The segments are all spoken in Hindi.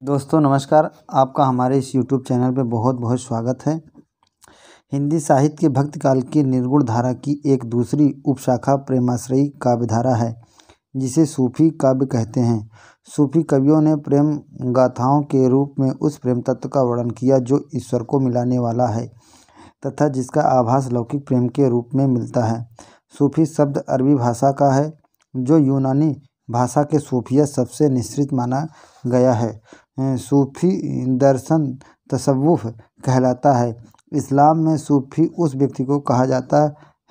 दोस्तों नमस्कार। आपका हमारे इस YouTube चैनल पे बहुत बहुत स्वागत है। हिंदी साहित्य के भक्ति काल की निर्गुण धारा की एक दूसरी उपशाखा प्रेमाश्रयी काव्यधारा है, जिसे सूफी काव्य कहते हैं। सूफी कवियों ने प्रेम गाथाओं के रूप में उस प्रेम तत्व का वर्णन किया जो ईश्वर को मिलाने वाला है तथा जिसका आभास लौकिक प्रेम के रूप में मिलता है। सूफी शब्द अरबी भाषा का है, जो यूनानी भाषा के सूफियत सबसे निश्रित माना गया है। सूफी दर्शन तसव्वुफ कहलाता है। इस्लाम में सूफी उस व्यक्ति को कहा जाता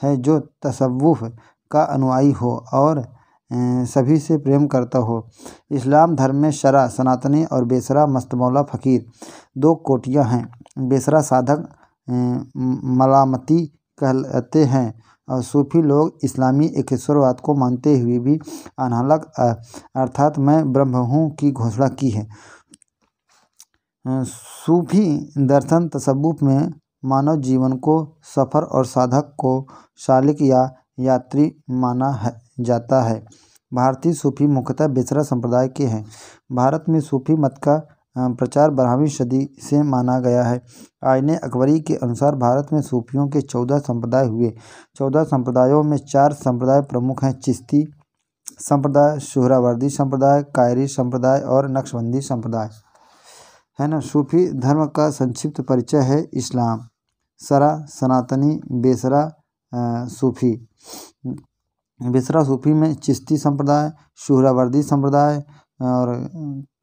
है जो तसव्वुफ का अनुयायी हो और सभी से प्रेम करता हो। इस्लाम धर्म में शरा सनातनी और बेसरा मस्तमौला फ़कीर दो कोटियाँ हैं। बेसरा साधक मलामती कहलाते हैं और सूफी लोग इस्लामी एकेश्वरवाद को मानते हुए भी अनहलक अर्थात मैं ब्रह्म हूँ की घोषणा की है। सूफी दर्शन तसव्वुफ में मानव जीवन को सफ़र और साधक को शालिक या यात्री माना जाता है। भारतीय सूफी मुख्यतः बेसरा संप्रदाय के हैं। भारत में सूफी मत का प्रचार 12वीं सदी से माना गया है। आईने अकबरी के अनुसार भारत में सूफियों के 14 संप्रदाय हुए। 14 संप्रदायों में 4 संप्रदाय प्रमुख हैं: चिश्ती संप्रदाय, सुहरावर्दी संप्रदाय, कायरी संप्रदाय और नक्शबंदी संप्रदाय, है ना। सूफी धर्म का संक्षिप्त परिचय है: इस्लाम, शरा सनातनी, बेसरा सूफी। बेसरा सूफी में चिश्ती संप्रदाय, सुहरावर्दी संप्रदाय और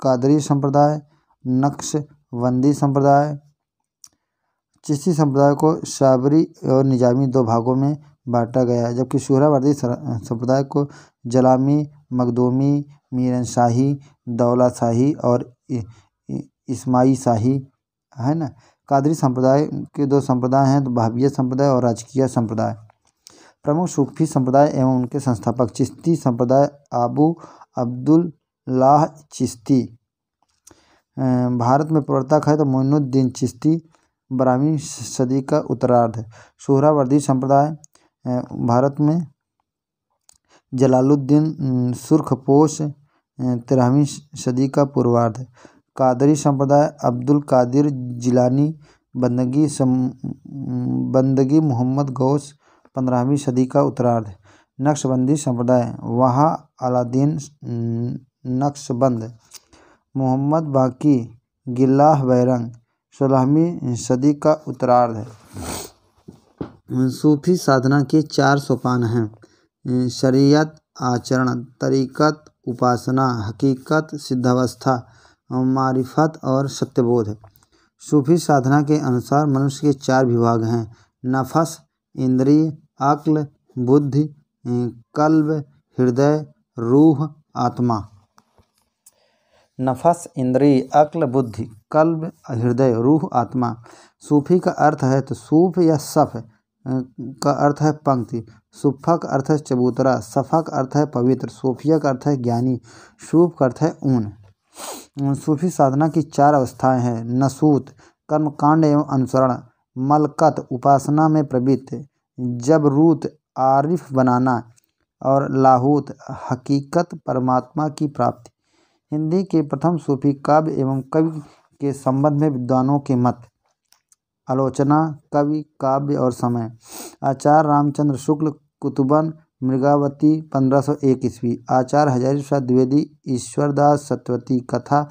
कादरी संप्रदाय, नक्शबंदी संप्रदाय। चिश्ती संप्रदाय को शाबरी और निजामी दो भागों में बांटा गया है, जबकि सुहरावर्दी संप्रदाय को जलामी, मखदूमी, मीरन शाही, दौला शाही और इस्माई शाही, है ना। कादरी संप्रदाय के दो संप्रदाय हैं, वहाबिया संप्रदाय और राजकीय संप्रदाय। प्रमुख सूफी संप्रदाय एवं उनके संस्थापक: चिश्ती संप्रदाय अबू अब्दुल्लाह चिश्ती भारत में प्रवर्तक है तो मोइनुद्दीन चिश्ती 12वीं सदी का उत्तरार्ध। सुहरावर्दी संप्रदाय भारत में जलालुद्दीन सुर्खपोश 13वीं सदी का पूर्वार्ध। कादरी संप्रदाय अब्दुल कादिर जिलानी बंदगी मोहम्मद गौस 15वीं सदी का उत्तरार्ध। नक्शबंदी संप्रदाय वहाँ अलादीन नक्शबंद मोहम्मद बाकी गिल्लाह बैरंग 16वीं सदी का उत्तरार्ध है। सूफी साधना के 4 सोपान हैं: शरीयत, आचरण, तरीक़त, उपासना, हकीकत, सिद्धावस्था, मारिफत और सत्यबोध। सूफी साधना के अनुसार मनुष्य के 4 विभाग हैं: नफस, इंद्रिय, अक्ल, बुद्धि, कल्ब, हृदय, रूह, आत्मा। नफस, इंद्रिय, अक्ल, बुद्धि, कल्ब, हृदय, रूह, आत्मा। सूफी का अर्थ है तो सूफ या सफ़ का अर्थ है पंक्ति, सुफ़ा का अर्थ है चबूतरा, सफ़ा का अर्थ है पवित्र, सूफिया का अर्थ है ज्ञानी, सूफ का अर्थ है ऊन। सूफी साधना की 4 अवस्थाएं हैं: नसूत कर्मकांड एवं अनुसरण, मलकत उपासना में प्रवृत्त, जबरूत आरिफ बनाना और लाहूत हकीकत परमात्मा की प्राप्ति। हिंदी के प्रथम सूफी काव्य एवं कवि के संबंध में विद्वानों के मत। आलोचना, कवि, काव्य और समय। आचार्य रामचंद्र शुक्ल कुतुबन मृगावती 1501 ईस्वी। आचार्य हजारी प्रसाद द्विवेदी ईश्वरदास सत्यवती कथा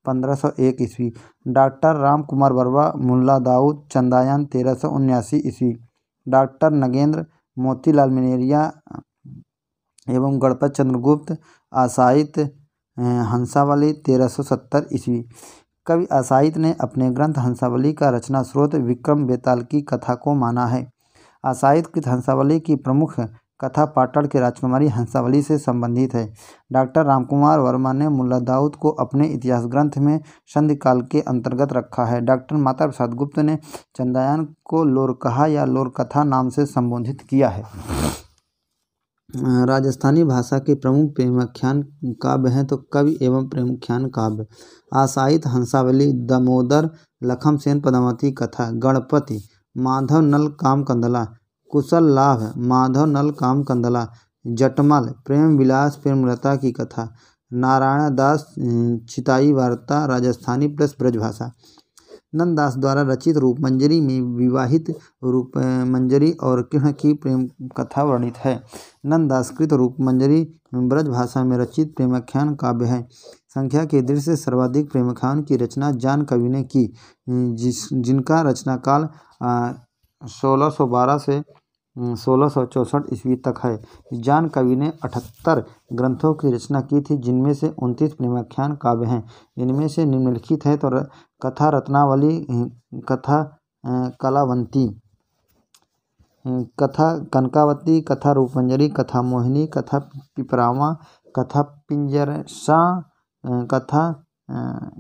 1501 ईस्वी। डॉक्टर राम कुमार वर्मा मुल्ला दाऊद चंदायन 1379 ईस्वी। डॉक्टर नगेंद्र मोतीलाल मिनेरिया एवं गणपत चंद्रगुप्त आसाइत हंसावली 1370 ईस्वी। कवि आसाइत ने अपने ग्रंथ हंसावली का रचना स्रोत विक्रम बेताल की कथा को माना है। आसाइत कृत हंसावली की प्रमुख कथा पाटण के राजकुमारी हंसावली से संबंधित है। डॉक्टर रामकुमार वर्मा ने मुल्ला दाऊद को अपने इतिहास ग्रंथ में संधि काल के अंतर्गत रखा है। डॉक्टर माता प्रसाद गुप्त ने चंदायन को लोरकहा या लोरकथा नाम से संबोधित किया है। राजस्थानी भाषा के प्रमुख प्रेमाख्यान काव्य हैं तो कवि एवं प्रेमाख्यान काव्य। आसाइत हंसावली, दामोदर लखमसेन पद्मावती कथा, गणपति, माधव नल काम कंदला, कुशल लाभ, माधव नल काम कंदला, जटमल, प्रेम विलास प्रेमलता की कथा, नारायण दास चिताई वार्ता राजस्थानी प्लस ब्रजभाषा। नंददास द्वारा रचित रूपमंजरी में विवाहित रूपमंजरी और कृष्ण की प्रेम कथा वर्णित है। नंददास कृत रूपमंजरी ब्रजभाषा में रचित प्रेमाख्यान काव्य है। संख्या की दृष्टि से सर्वाधिक प्रेमाख्यान की रचना जान कवि ने की, जिनका रचनाकाल 1612 से 1664 ईस्वी तक है। जान कवि ने 78 ग्रंथों की रचना की थी, जिनमें से 29 प्रेमाख्यान काव्य हैं। इनमें से निम्नलिखित है तो कथा रत्नावली, कथा कलावंती, कथा कनकावती, कथा रूपमंजरी, कथा मोहिनी, कथा पिपरावा, कथा पिंजरसा, कथा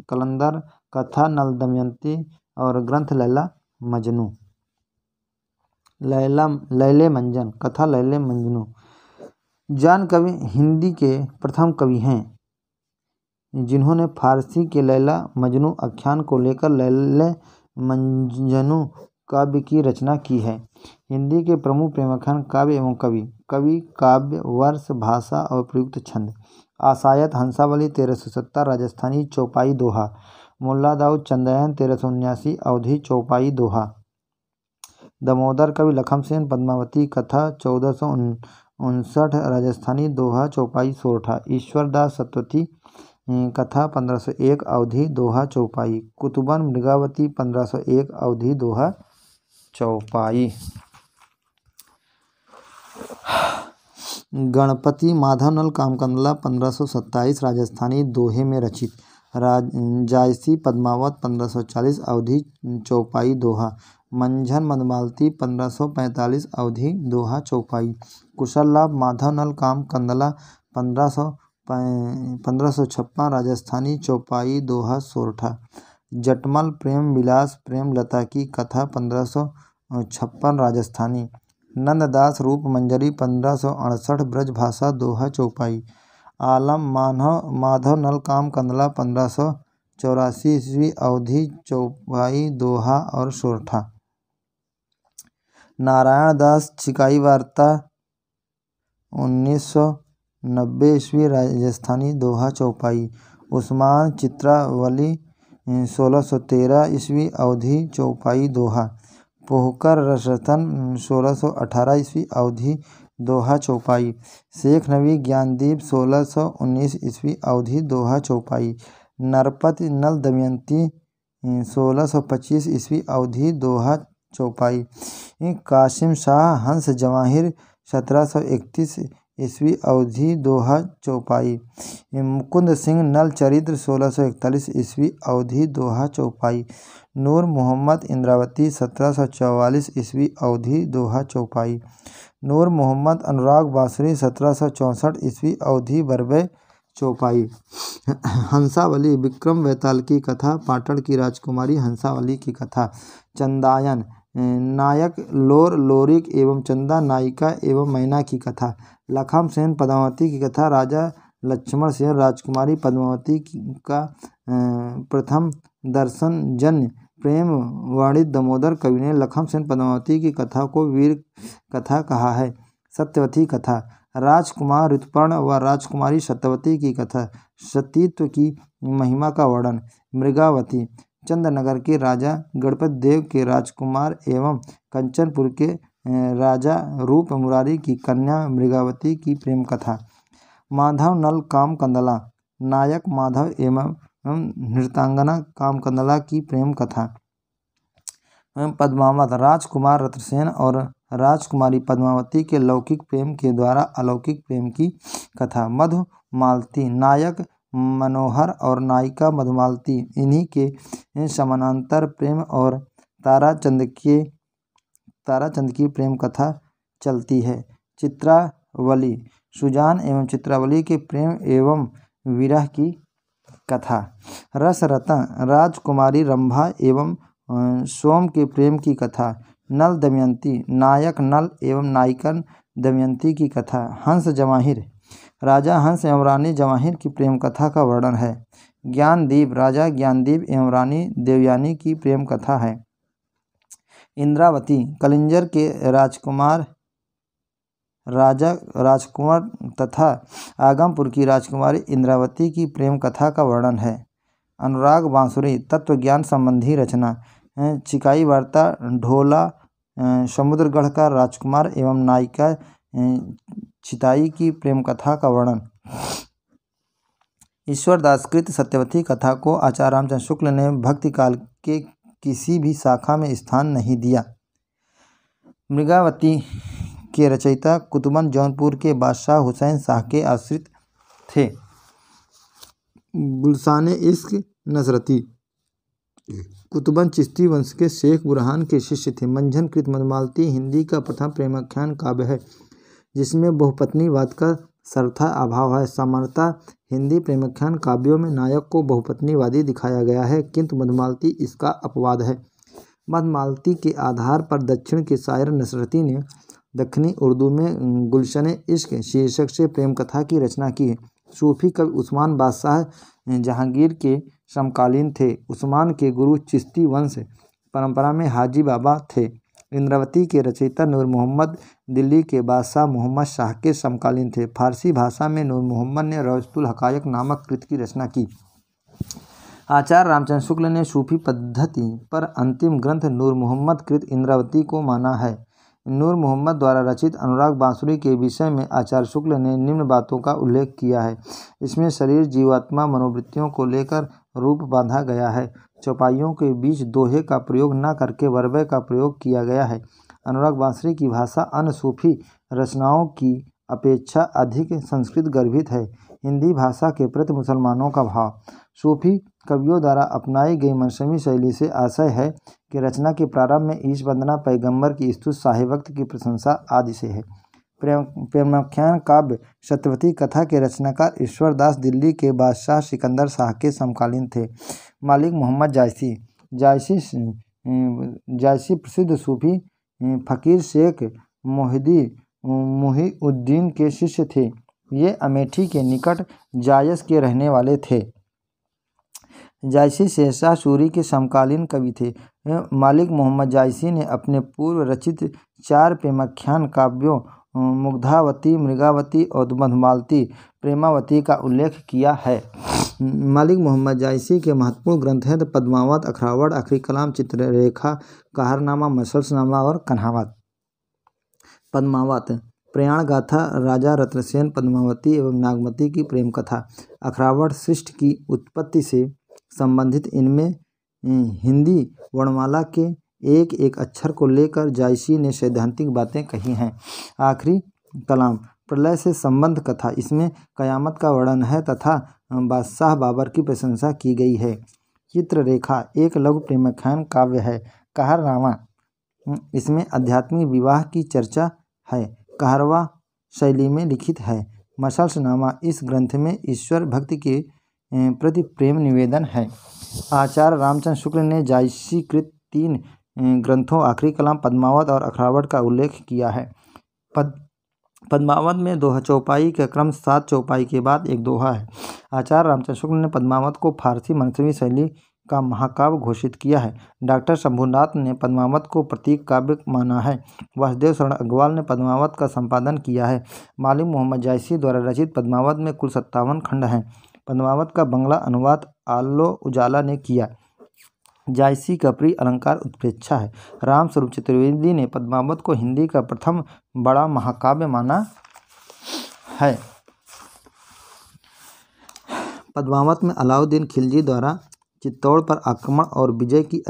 कलंदर, कथा नल दमयंती और ग्रंथ लैले मंजन, कथा लैले मंजनू। जान कवि हिंदी के प्रथम कवि हैं जिन्होंने फारसी के लैला मजनू आख्यान को लेकर लैले मंजनू काव्य की रचना की है। हिंदी के प्रमुख प्रेमाख्यान काव्य एवं कवि काव्य वर्ष भाषा और प्रयुक्त छंद। आशायत हंसावली 1370 राजस्थानी चौपाई दोहा। मुल्ला दाऊद चंदयन 1379 अवधी चौपाई दोहा। दामोदर कवि लखनसेन पद्मावती कथा 1459 राजस्थानी दोहा चौपाई सोरठा। ईश्वरदास सतवती कथा 1501 अवधी दोहा चौपाई। कुतुबन मृगावती 1501 अवधी दोहा चौपाई। गणपति माधवनल कामकंदला 1527 राजस्थानी दोहे में रचित। जायसी पद्मावत 1540 अवधी चौपाई दोहा। मंझन मधुमालती 1545 अवधी दोहा चौपाई। कुशल लाभ माधवनल कामकंदला 1556 राजस्थानी चौपाई दोहा सोरठा। जटमल प्रेम विलास प्रेमलता की कथा 1556 राजस्थानी। नंददास रूपमंजरी 1568 ब्रजभाषा दोहा चौपाई। आलम माधवनल कामकंदला 1584 ईस्वी अवधी चौपाई दोहा और सोरठा। नारायण दास चिकाई वार्ता 1990 ईस्वी राजस्थानी दोहा चौपाई। उस्मान चित्रावली 1613 ईस्वी अवधी चौपाई दोहा। पोहकर रसरतन 1618 ईस्वी अवधी दोहा चौपाई। शेख नबी ज्ञानदीप 1619 ईस्वी अवधी दोहा चौपाई। नरपति नल दमयंती 1625 ईस्वी अवधी दोहा चौपाई। कासिम शाह हंस जवाहिर 1731 ईस्वी अवधी दोहा चौपाई। मुकुंद सिंह नल चरित्र 1641 ईस्वी अवधी दोहा चौपाई। नूर मोहम्मद इंद्रावती 1744 ईस्वी अवधी दोहा चौपाई। नूर मोहम्मद अनुराग बांसुरी 1764 ईस्वी अवधी बरबे चौपाई। हंसावली विक्रम बेताल की कथा। पाटण की राजकुमारी हंसावली की कथा। चंदायन नायक लोर लोरिक एवं चंदा नायिका एवं मैना की कथा। लखनसेन पद्मावती की कथा। राजा लक्ष्मण सेन राजकुमारी पद्मावती का प्रथम दर्शनजन्य प्रेम वर्णित दामोदर कवि ने लखनसेन पद्मावती की कथा को वीर कथा कहा है। सत्यवती कथा। राजकुमार ऋतुपर्ण व राजकुमारी सत्यवती की कथा। सतीत्व की महिमा का वर्णन। मृगावती चंदनगर के राजा गणपति देव के राजकुमार एवं कंचनपुर के राजा रूप मुरारी की कन्या मृगावती की प्रेम कथा। माधव नल कामकंदला नायक माधव एवं नृतांगना कामकंदला की प्रेम कथा। पद्मावत राजकुमार रत्रसेन और राजकुमारी पद्मावती के लौकिक प्रेम के द्वारा अलौकिक प्रेम की कथा। मधुमालती नायक मनोहर और नायिका मधुमालती, इन्हीं के समानांतर प्रेम और ताराचंद की प्रेम कथा चलती है। चित्रावली सुजान एवं चित्रावली के प्रेम एवं विरह की कथा। रसरतन राजकुमारी रंभा एवं सोम के प्रेम की कथा। नल दमयंती नायक नल एवं नायिका दमयंती की कथा। हंस जवाहिर राजा हंस एवं रानी जवाहिर की प्रेम कथा का वर्णन है। ज्ञानदीप राजा ज्ञानदीप एवं रानी देवयानी की प्रेम कथा है। इंद्रावती कलिंजर के राजकुमार राजा राजकुमार तथा आगमपुर की राजकुमारी इंद्रावती की प्रेम कथा का वर्णन है। अनुराग बांसुरी तत्वज्ञान संबंधी रचना। चिकाई वार्ता ढोला समुद्रगढ़ का राजकुमार एवं नायिका चिताई की प्रेम कथा का वर्णन। ईश्वरदास कृत सत्यवती कथा को आचार्य रामचंद्र शुक्ल ने भक्ति काल के किसी भी शाखा में स्थान नहीं दिया। मृगावती के रचयिता कुतुबन जौनपुर के बादशाह हुसैन शाह के आश्रित थे। गुलशाने इश्क नसरती कुतुबन चिश्ती वंश के शेख बुरहान के शिष्य थे। मंझन कृत मधुमालती हिंदी का प्रथम प्रेमाख्यान काव्य है जिसमें बहुपत्नीवाद का सर्वथा अभाव है। सामान्यतः हिंदी प्रेमाख्यान काव्यों में नायक को बहुपत्नीवादी दिखाया गया है, किंतु मधुमालती इसका अपवाद है। मधुमालती के आधार पर दक्षिण के शायर नसरती ने दक्षिणी उर्दू में गुलशने इश्क शीर्षक से प्रेम कथा की रचना की है। सूफी कवि उस्मान बादशाह जहांगीर के समकालीन थे। उस्मान के गुरु चिश्ती वंश परंपरा में हाजी बाबा थे। इंद्रावती के रचयिता नूर मोहम्मद दिल्ली के बादशाह मोहम्मद शाह के समकालीन थे। फारसी भाषा में नूर मोहम्मद ने रौजतुल हकायक नामक कृत की रचना की। आचार्य रामचंद्र शुक्ल ने सूफी पद्धति पर अंतिम ग्रंथ नूर मोहम्मद कृत इंद्रावती को माना है। नूर मोहम्मद द्वारा रचित अनुराग बांसुरी के विषय में आचार्य शुक्ल ने निम्न बातों का उल्लेख किया है। इसमें शरीर जीवात्मा मनोवृत्तियों को लेकर रूप बांधा गया है। चौपाइयों के बीच दोहे का प्रयोग न करके वर्बय का प्रयोग किया गया है। अनुराग बांसुरी की भाषा अन्य सूफी रचनाओं की अपेक्षा अधिक संस्कृत गर्भित है। हिंदी भाषा के प्रति मुसलमानों का भाव। सूफी कवियों द्वारा अपनाई गई मनसवी शैली से आशय है कि रचना के प्रारंभ में ईश वंदना, पैगंबर की स्तुति, साहिवक्त की प्रशंसा आदि से है। प्रेमाख्यान काव्य सत्यवती कथा के रचनाकार ईश्वरदास दिल्ली के बादशाह सिकंदर शाह के समकालीन थे। मालिक मोहम्मद जायसी प्रसिद्ध सूफी फ़कीर शेख मुहीउद्दीन के शिष्य थे। ये अमेठी के निकट जायस के रहने वाले थे। जायसी शेरशाह सूरी के समकालीन कवि थे। मालिक मोहम्मद जायसी ने अपने पूर्व रचित 4 प्रेमाख्यान काव्यों मुग्धावती, मृगावती और मधुमालती प्रेमावती का उल्लेख किया है। मालिक मोहम्मद जायसी के महत्वपूर्ण ग्रंथ हैं पद्मावत, अखरावट, आखिरी कलाम, चित्ररेखा, कहरनामा, मसल्सनामा और कन्हावत। पद्मावत प्रयाण गाथा, राजा रत्नसेन पद्मावती एवं नागमती की प्रेम कथा। अखरावट सृष्टि की उत्पत्ति से संबंधित इनमें हिंदी वर्णमाला के एक एक अक्षर को लेकर जायसी ने सैद्धांतिक बातें कही हैं। आखिरी कलाम प्रलय से संबंध कथा, इसमें कयामत का वर्णन है तथा बादशाह बाबर की प्रशंसा की गई है। चित्ररेखा एक लघु प्रेमाख्यान काव्य है। कहरनामा इसमें आध्यात्मिक विवाह की चर्चा है, कहरवा शैली में लिखित है। मसल्सनामा इस ग्रंथ में ईश्वर भक्ति के प्रति प्रेम निवेदन है। आचार्य रामचंद्र शुक्ल ने जायसी कृत 3 ग्रंथों आखिरी कलाम, पद्मावत और अखरावट का उल्लेख किया है। पद्मावत में दोहा चौपाई का क्रम 7 चौपाई के बाद एक दोहा है। आचार्य रामचंद्र शुक्ल ने पद्मावत को फारसी मनसवी शैली का महाकाव्य घोषित किया है। डॉक्टर शंभुनाथ ने पद्मावत को प्रतीक काव्य माना है। वासुदेव शरण अग्रवाल ने पद्मावत का संपादन किया है। मालिक मोहम्मद जायसी द्वारा रचित पद्मावत में कुल 57 खंड हैं। पद्मावत का बंगला अनुवाद आलो उजाला ने किया। जायसी का प्रिय अलंकार उत्प्रेक्षा है। रामस्वरूप चतुर्वेदी ने पद्मावत को हिंदी का प्रथम बड़ा महाकाव्य माना है। पद्मावत में अलाउद्दीन खिलजी द्वारा चित्तौड़ पर आक्रमण और विजय की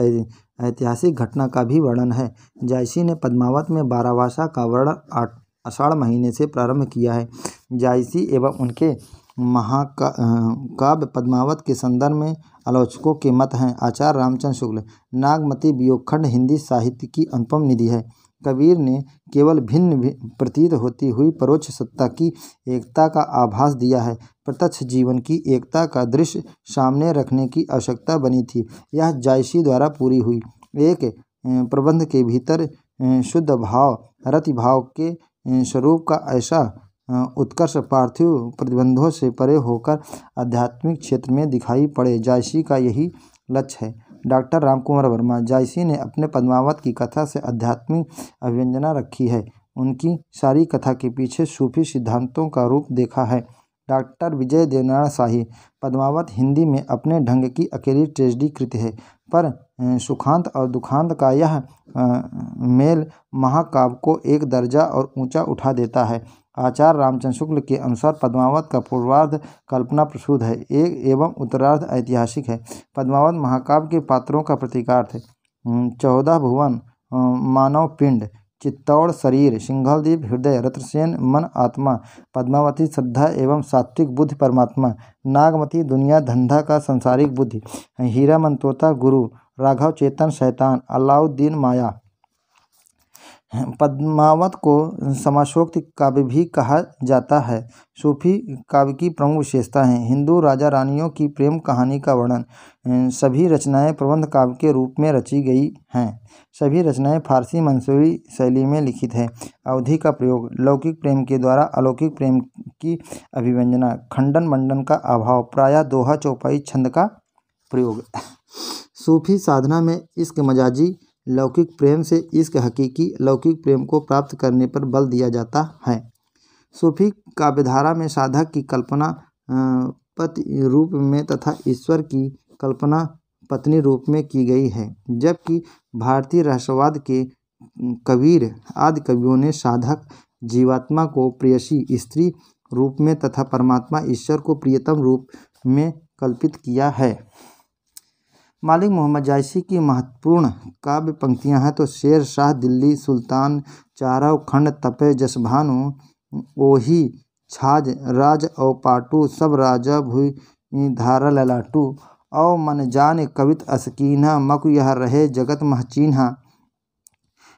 ऐतिहासिक घटना का भी वर्णन है। जायसी ने पद्मावत में बारावासा का वर्णन आषाढ़ महीने से प्रारंभ किया है। जायसी एवं उनके महाकाव्य पद्मावत के संदर्भ में आलोचकों के मत हैं। आचार्य रामचंद्र शुक्ल नागमती वियोगखंड हिंदी साहित्य की अनुपम निधि है। कबीर ने केवल भिन्न प्रतीत होती हुई परोक्ष सत्ता की एकता का आभास दिया है। प्रत्यक्ष जीवन की एकता का दृश्य सामने रखने की आवश्यकता बनी थी। यह जायसी द्वारा पूरी हुई। एक प्रबंध के भीतर शुद्ध भाव रतिभाव के स्वरूप का ऐसा उत्कर्ष पार्थिव प्रतिबंधों से परे होकर आध्यात्मिक क्षेत्र में दिखाई पड़े। जायसी का यही लक्ष्य है। डॉक्टर रामकुमार वर्मा जायसी ने अपने पद्मावत की कथा से आध्यात्मिक अभिव्यंजना रखी है। उनकी सारी कथा के पीछे सूफी सिद्धांतों का रूप देखा है। डॉक्टर विजय देवनारायण शाही। पद्मावत हिंदी में अपने ढंग की अकेली ट्रेजेडी कृति है, पर सुखांत और दुखांत का यह मेल महाकाव्य को एक दर्जा और ऊंचा उठा देता है। आचार्य रामचंद्र शुक्ल के अनुसार पद्मावत का पूर्वार्ध कल्पना प्रसूत है एवं उत्तरार्ध ऐतिहासिक है। पद्मावत महाकाव्य के पात्रों का प्रतीकार्थ है। 14 भुवन, मानव पिंड, चित्तौड़ शरीर, सिंघलदीप हृदय, रत्रसेन मन आत्मा, पद्मावती श्रद्धा एवं सात्विक बुद्धि परमात्मा, नागमती दुनिया धंधा का संसारिक बुद्धि, हीरामन तोता गुरु, राघव चेतन शैतान, अलाउद्दीन माया। पद्मावत को समासोक्ति काव्य भी कहा जाता है। सूफी काव्य की प्रमुख विशेषता है। हिंदू राजा रानियों की प्रेम कहानी का वर्णन। सभी रचनाएं प्रबंध काव्य के रूप में रची गई हैं। सभी रचनाएं फारसी मंसूरी शैली में लिखित है। अवधि का प्रयोग, लौकिक प्रेम के द्वारा अलौकिक प्रेम की अभिव्यंजना, खंडन मंडन का अभाव, प्रायः दोहा चौपाई छंद का प्रयोग। सूफी साधना में इश्क मजाजी लौकिक प्रेम से इश्क हकीकी लौकिक प्रेम को प्राप्त करने पर बल दिया जाता है। सूफी काव्यधारा में साधक की कल्पना पति रूप में तथा ईश्वर की कल्पना पत्नी रूप में की गई है, जबकि भारतीय रहस्यवाद के कबीर आदि कवियों ने साधक जीवात्मा को प्रेयसी स्त्री रूप में तथा परमात्मा ईश्वर को प्रियतम रूप में कल्पित किया है। मालिक मोहम्मद जायसी की महत्वपूर्ण काव्य पंक्तियां हैं तो शेर शाह दिल्ली सुल्तान, चारव खंड तपे जसभानु, ओही छाज राज औ पाटू, सब राजा भुई धारा ललाटू, औ मन जान कवित असकीन्हा, मकु यह रहे जगत महचीन्हा,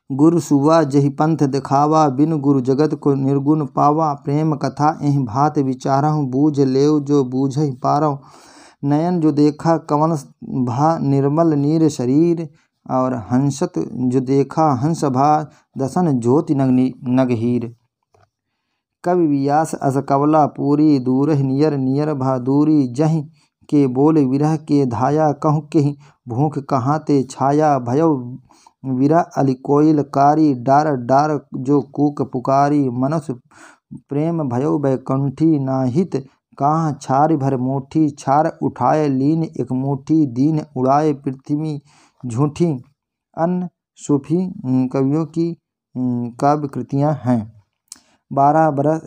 गुरु सुवा जहि पंथ दिखावा, बिन गुरु जगत को निर्गुण पावा, प्रेम कथा एहि भात विचारहु, बूझ लेव जो बूझहि पारहु, नयन जो देखा कवन भा निर्मल नीर शरीर, और हंसत जो देखा हंस भा दसन ज्योति नगहीर, कवि व्यास अस कवला पूरी, दूरहि नियर नियर भा दूरी, जहि के बोले विरह के धाया, कहूँ केहि भूख कहाँ ते छाया, भयो विरह अली कोयल कारी, डार डार जो कूक पुकारी, मनुष्य प्रेम भयो बैकुंठी, नाहित कहाँ छार भर मुट्ठी, छार उठाए लीन एक मुट्ठी, दीन उड़ाए पृथ्वी झूठी। अन्य सूफी कवियों की काव्य कृतियाँ हैं। 12 बरस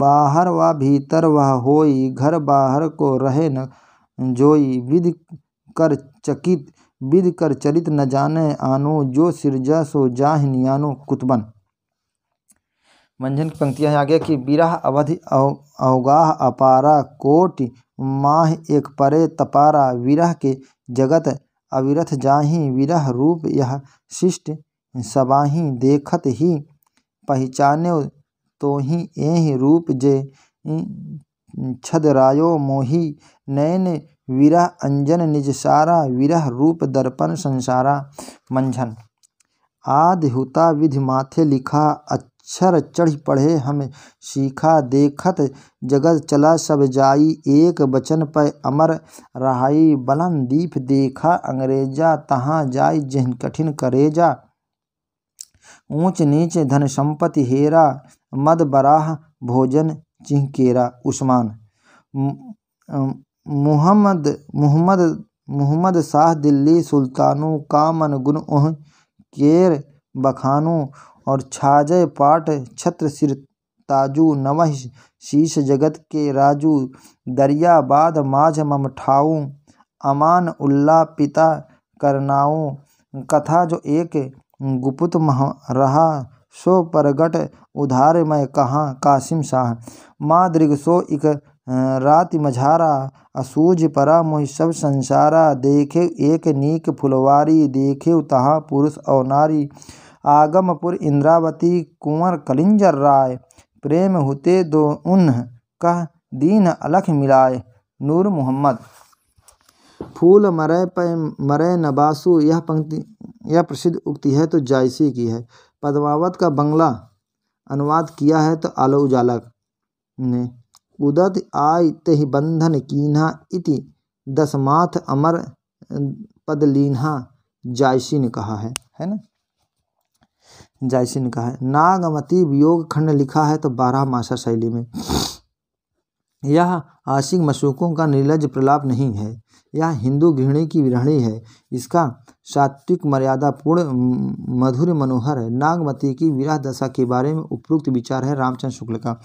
बाहर व भीतर वह होई, घर बाहर को रहे न जोई, विधि कर चकित विधि कर चलित न जाने आनो, जो सिरजा सो जाहि नियानो। कुतबन। मंझन की पंक्तियां आगे कि बिरह अवधि अवगाह अपारा, कोटि माह एक परे तपारा, विरह के जगत अविरथ जाहि, विरह रूप यह शिष्ट सबाहि, देखत ही पहचाने तोहि एहि रूप जे छदरायो मोहि, नयन विरह अंजन निज सारा, विरह रूप दर्पण संसारा। मंझन। आदि हुता विधि माथे लिखा, अक्षर चढ़ी पढ़े हम सीखा, देखत जगत चला सब जाई, एक बचन पर अमर रहाई, बलन दीप देखा अंग्रेजा, तहाँ जाई जहिन कठिन करेजा, ऊंच नीच धन संपत्ति हेरा, मद बराह भोजन चिंकेरा। उस्मान। मुहम्मद शाह दिल्ली सुल्तानु, कामन गुण ओह केर बखानु, और छाजय पाट छत्र सिर ताजू, नवह शीश जगत के राजू, दरिया बाद माझ मम ठाऊ, अमान उल्ला पिता करनाऊ, कथा जो एक गुपुत मह रहा, सो परगट उधार मैं कहाँ कासिम शाह, माँ दृग सो इक राति मझारा, असूझ परा मोहि सब संसारा, देखे एक नीक फुलवारी, देखे तहाँ पुरुष और नारी, आगमपुर इंद्रावती कुंवर कलिंजर राय, प्रेम हुते दो उन्ह कह दीन अलख मिलाए। नूर मोहम्मद। फूल मरै पै मरै न बासु, यह प्रसिद्ध उक्ति है तो जायसी की है। पद्मावत का बंगला अनुवाद किया है तो आलो उजाला ने। उदत आय तेहि बंधन कीन्हा, इति दसमाथ अमर पद लीन्हा, जायसी ने कहा है ना। जायसी ने कहा है। नागमती वियोग खंड लिखा है तो 12 मासा शैली में। यह आशिक मशूकों का निर्लज प्रलाप नहीं है, यह हिंदू गृहिणी की विरहणी है। इसका सात्विक मर्यादापूर्ण मधुर मनोहर है। नागमती की विरह दशा के बारे में उपरोक्त विचार है रामचंद्र शुक्ल का।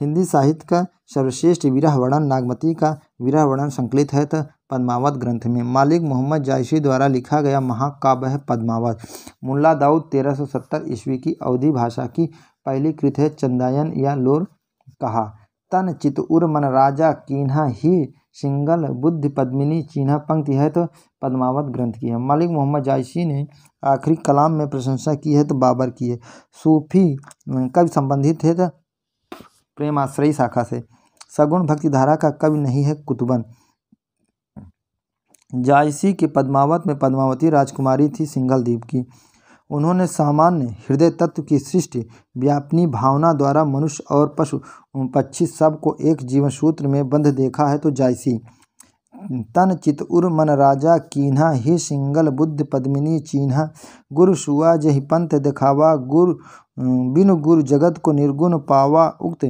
हिंदी साहित्य का सर्वश्रेष्ठ विरह वर्णन नागमती का विरह वर्णन संकलित है पद्मावत ग्रंथ में। मलिक मोहम्मद जायसी द्वारा लिखा गया महाकाव्य है पद्मावत। मुल्ला दाऊद 1370 ईस्वी की अवधी भाषा की पहली कृत है। चंदायन या लोर कहा तन चितउर मन राजा कीन्हा ही सिंगल बुद्धि पद्मिनी चिन्हा पंक्ति है तो पद्मावत ग्रंथ की है। मलिक मोहम्मद जायसी ने आखिरी कलाम में प्रशंसा की है तो बाबर की है। सूफी कवि संबंधित है तो प्रेमाश्रयी शाखा से। सगुण भक्ति धारा का कवि नहीं है कुतुबन। जायसी के पद्मावत में पद्मावती राजकुमारी थी सिंघल द्वीप की। उन्होंने सामान्य हृदय तत्व की सृष्टि व्यापनी भावना द्वारा मनुष्य और पशु पक्षी सब को एक जीवन सूत्र में बंध देखा है तो जायसी तन चितउर मन राजा कीन्हा ही सिंगल बुद्ध पद्मिनी चिन्हा गुरु सुआ जहि पंथ दिखावा गुरु बिनु गुरु जगत को निर्गुण पावा। उक्त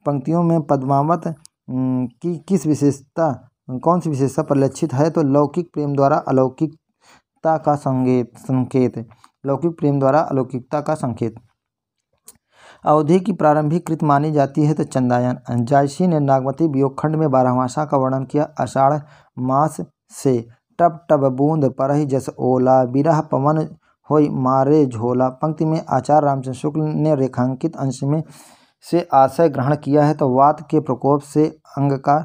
पंक्तियों में पद्मावत की किस विशेषता कौन सी विशेषता परिलक्षित है तो लौकिक प्रेम द्वारा अलौकिकता का संकेत लौकिक प्रेम द्वारा अलौकिकता का संकेत। अवधि की प्रारंभिक कृत मानी जाती है तो चंदायन। जायसी ने नागमती वियोग खंड में 12 मासा का वर्णन किया। आषाढ़ मास से टप टप बूंद परहि जस ओला बिरह पवन होई मारे झोला पंक्ति में आचार्य रामचंद्र शुक्ल ने रेखांकित अंश में से आशय ग्रहण किया है तो वात के प्रकोप से अंग का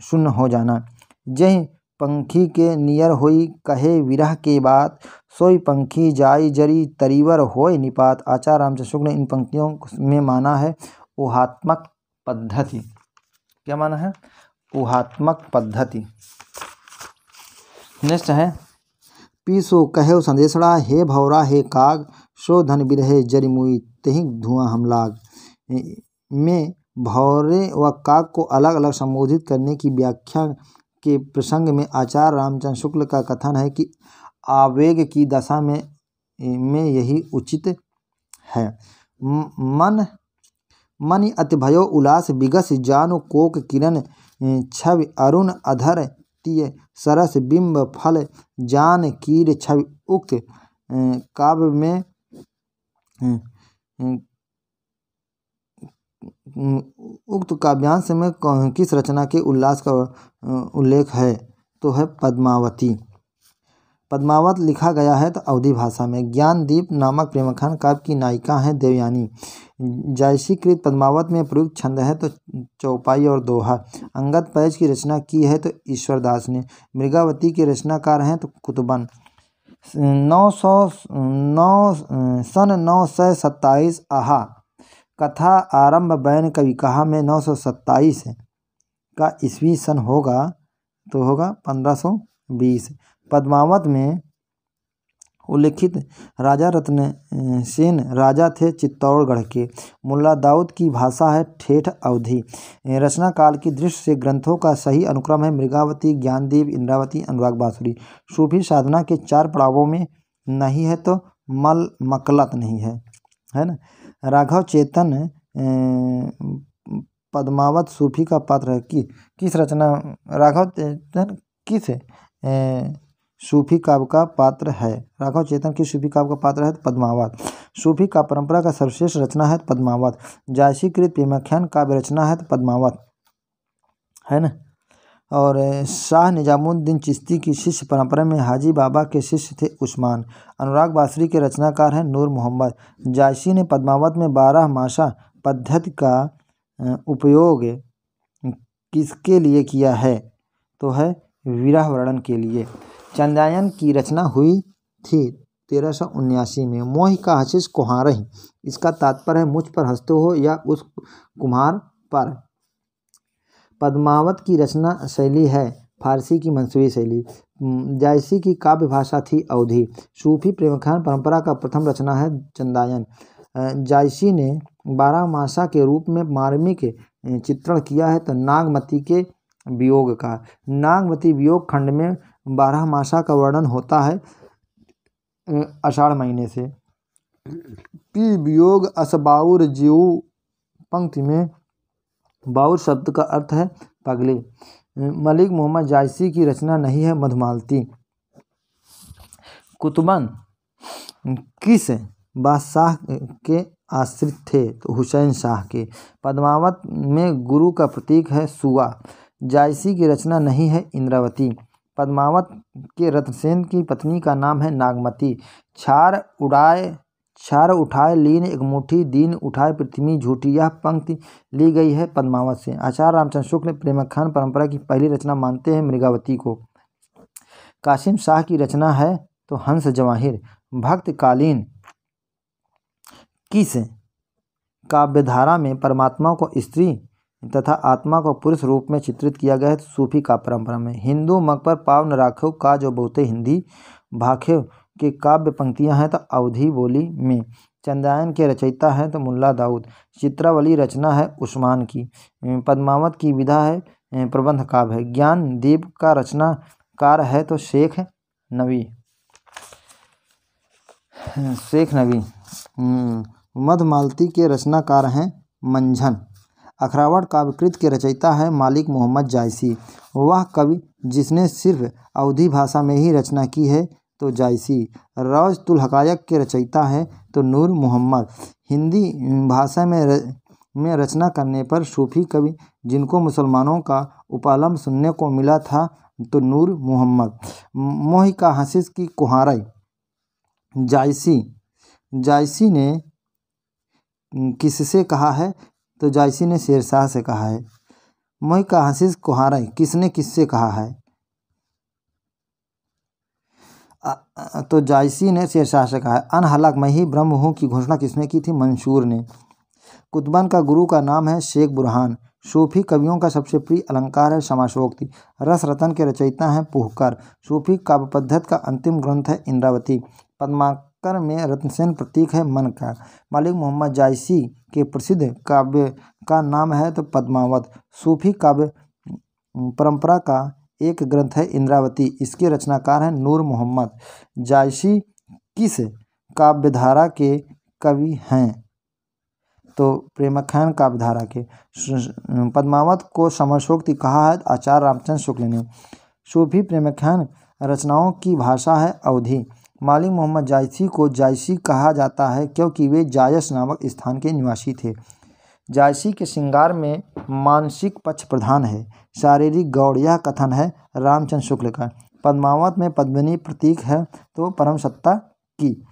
शून्य हो जाना। जय पंखी के नियर होई कहे विरह के बात सोई पंखी जाई जरी तरीवर होय निपात। आचार्य रामचंद्र शुक्ल ने इन पंक्तियों में माना है ऊहात्मक पद्धति। क्या माना है? ऊहात्मक पद्धति। नेक्स्ट है पीसो कहे संदेशड़ा हे भौरा हे काग सो धन बिरहे जरी मुई तेहि धुआं हम लाग। में भौरे व काग को अलग अलग संबोधित करने की व्याख्या के प्रसंग में आचार्य रामचंद्र शुक्ल का कथन है कि आवेग की दशा में यही उचित है। मन अति भयो उल्लास विगस जानु कोक किरण छवि अरुण अधर तीय सरस बिंब फल जान कीर छवि। उक्त काव्य में उक्त काव्यांश में किस रचना के उल्लास का उल्लेख है तो है पद्मावती। पद्मावत लिखा गया है तो अवधी भाषा में। ज्ञानदीप नामक प्रेमाख्यान काव्य की नायिका हैं देवयानी। जायसी कृत पद्मावत में प्रयुक्त छंद है तो चौपाई और दोहा। अंगद पैज की रचना की है तो ईश्वरदास ने। मृगावती के रचनाकार हैं तो कुतुबन। 927 आहा कथा आरंभ बैन कवि कहा में 927 का ईस्वी सन होगा तो होगा 1520। पद्मावत में उल्लेखित राजा रत्न सेन राजा थे चित्तौड़गढ़ के। मुल्ला दाऊद की भाषा है ठेठ अवधी। रचना काल की दृष्टि से ग्रंथों का सही अनुक्रम है मृगावती ज्ञानदीप इंद्रावती अनुराग बांसुरी। सूफी साधना के 4 पड़ावों में नहीं है तो मकलत नहीं है ना। राघव चेतन पद्मावत सूफी का पात्र है कि किस रचना राघव चेतन किस सूफी काव्य का पात्र है। राघव चेतन की सूफी काव्य का पात्र है पद्मावत। सूफी का परंपरा का सर्वश्रेष्ठ रचना है पद्मावत। जायसी कृत प्रेमाख्यान काव्य रचना है पद्मावत है ना। और शाह निजामुद्दीन चिश्ती की शिष्य परंपरा में हाजी बाबा के शिष्य थे उस्मान। अनुराग बांसुरी के रचनाकार हैं नूर मोहम्मद। जायसी ने पद्मावत में 12 मासा पद्धति का उपयोग किसके लिए किया है तो है विरह वर्णन के लिए। चंदायन की रचना हुई थी 1379 में। मोहि का हसीस कुम्हारहि, इसका तात्पर्य है मुझ पर हंसते हो या उस कुम्हार पर। पद्मावत की रचना शैली है फारसी की मंसूरी शैली। जायसी की काव्य भाषा थी अवधी। सूफी प्रेमाख्यान परंपरा का प्रथम रचना है चंदायन। जायसी ने 12 मासा के रूप में मार्मिक चित्रण किया है तो नागमती के वियोग का। नागमती वियोग खंड में 12 मासा का वर्णन होता है आषाढ़ महीने से। पी वियोग अस बाउर जीव पंक्ति में बाउर शब्द का अर्थ है पगले। मलिक मोहम्मद जायसी की रचना नहीं है मधुमालती। कुतुबन किस बादशाह के आश्रित थे? तो हुसैन शाह के। पद्मावत में गुरु का प्रतीक है सुआ। जायसी की रचना नहीं है इंद्रावती। पद्मावत के रत्नसेन की पत्नी का नाम है नागमती। छार उठाए लीन एक मुट्ठी दीन उठाए पृथ्वी झूठी, यह पंक्ति ली गई है पद्मावत से। आचार्य रामचंद्र शुक्ल प्रेमाख्यान परंपरा की पहली रचना मानते हैं मृगावती को। कासिम शाह की रचना है तो हंस जवाहिर। भक्तकालीन किस काव्यधारा में परमात्मा को स्त्री तथा आत्मा को पुरुष रूप में चित्रित किया गया है? सूफी काव्य परंपरा में। हिंदू मग पर पाव न राखो का जो बहुते हिंदी भाखे के काव्य पंक्तियां हैं तो अवधी बोली में। चंद्रायन के रचयिता हैं तो मुल्ला दाऊद। चित्रावली रचना है उस्मान की। पद्मावत की विधा है प्रबंध काव्य है। ज्ञान दीप का रचनाकार है तो शेख नबी। मधुमालती के रचनाकार हैं मंझन। अखरावट काव्यकृत के रचयिता है मालिक मोहम्मद जायसी। वह कवि जिसने सिर्फ अवधी भाषा में ही रचना की है तो जायसी। रौज तुल हकायक के रचयिता है तो नूर मोहम्मद। हिंदी भाषा में रचना करने पर सूफी कवि जिनको मुसलमानों का उपालम सुनने को मिला था तो नूर मोहम्मद। मोहि का हसीस की कुहारई जायसी ने किससे कहा है? तो जायसी ने शेरशाह से कहा है। मोहि का हसीस कुहारई किसने किससे कहा है? तो जायसी ने शेरशाह से कहा है। अनहलक मैं ही ब्रह्म हूँ की घोषणा किसने की थी? मंसूर ने। कुतुबन का गुरु का नाम है शेख बुरहान। सूफी कवियों का सबसे प्रिय अलंकार है समासोक्ति। रस रतन के रचयिता हैं पुहकर। सूफी काव्य पद्धति का अंतिम ग्रंथ है इंद्रावती। पद्माकर में रत्नसेन प्रतीक है मन का। मालिक मोहम्मद जायसी के प्रसिद्ध काव्य का नाम है तो पद्मावत। सूफी काव्य परंपरा का एक ग्रंथ है इंद्रावती। इसके रचनाकार हैं नूर मोहम्मद। जायसी किस काव्यधारा के कवि हैं? तो प्रेमाख्यान काव्यधारा के। पद्मावत को समरसोक्ति कहा है आचार्य रामचंद्र शुक्ल ने। सूफी प्रेमाख्यान रचनाओं की भाषा है अवधी। मालिक मोहम्मद जायसी को जायसी कहा जाता है क्योंकि वे जायस नामक स्थान के निवासी थे। जायसी के श्रृंगार में मानसिक पक्ष प्रधान है, शारीरिक गौड़। यह कथन है रामचंद्र शुक्ल का। पद्मावत में पद्मिनी प्रतीक है तो परम सत्ता की।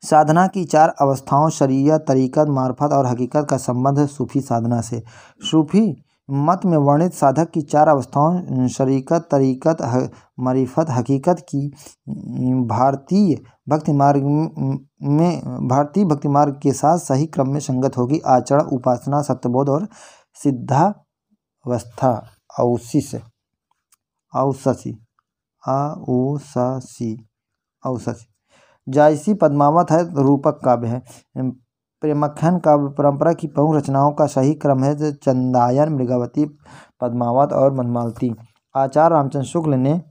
साधना की चार अवस्थाओं शरीयत, तरीकत, मार्फत और हकीकत का संबंध है सूफी साधना से। सूफी मत में वर्णित साधक की चार अवस्थाओं शरीकत, तरीकत, मारिफत, हकीकत की भारतीय भक्ति मार्ग के साथ सही क्रम में संगत होगी। आचरण, उपासना, सत्यबोध और सिद्धावस्था औससी। जायसी पद्मावत है रूपक काव्य है। प्रेमाख्यान काव्य परंपरा की प्रमुख रचनाओं का सही क्रम है जो चंदायन, मृगावती, पद्मावत और मधुमालती। आचार्य रामचंद्र शुक्ल ने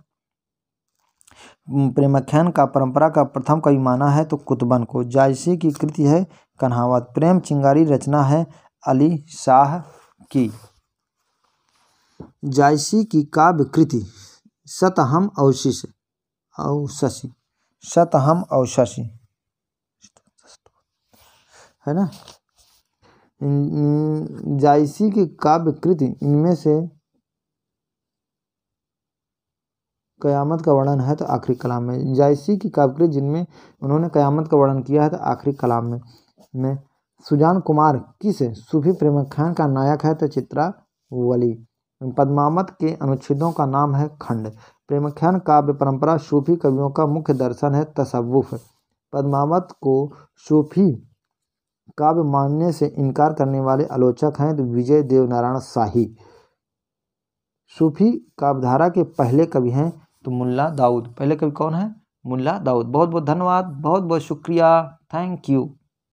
प्रेमाख्यान का परंपरा का प्रथम कवि माना है तो कुतुबन को। जायसी की कृति है कन्हावत। प्रेम चिंगारी रचना है अली शाह की। जायसी की काव्य कृति शतहम औशसी है ना। जायसी की काव्य कृति इनमें से कयामत का वर्णन है तो आखिरी कलाम में। जायसी की काव्य कृति जिनमें उन्होंने कयामत का वर्णन किया है तो आखिरी कलाम में। सुजान कुमार किस सूफी प्रेमाख्यान का नायक है तो चित्रावली। पद्मावत के अनुच्छेदों का नाम है खंड। प्रेमाख्यान काव्य परंपरा सूफी कवियों का मुख्य दर्शन है तसव्वुफ। पद्मावत को सूफी काव्य मानने से इनकार करने वाले आलोचक हैं तो विजय देव नारायण शाही। सूफी काव्यधारा के पहले कवि हैं तो मुल्ला दाऊद। पहले कवि कौन है? मुल्ला दाऊद। बहुत बहुत धन्यवाद, बहुत बहुत शुक्रिया, थैंक यू।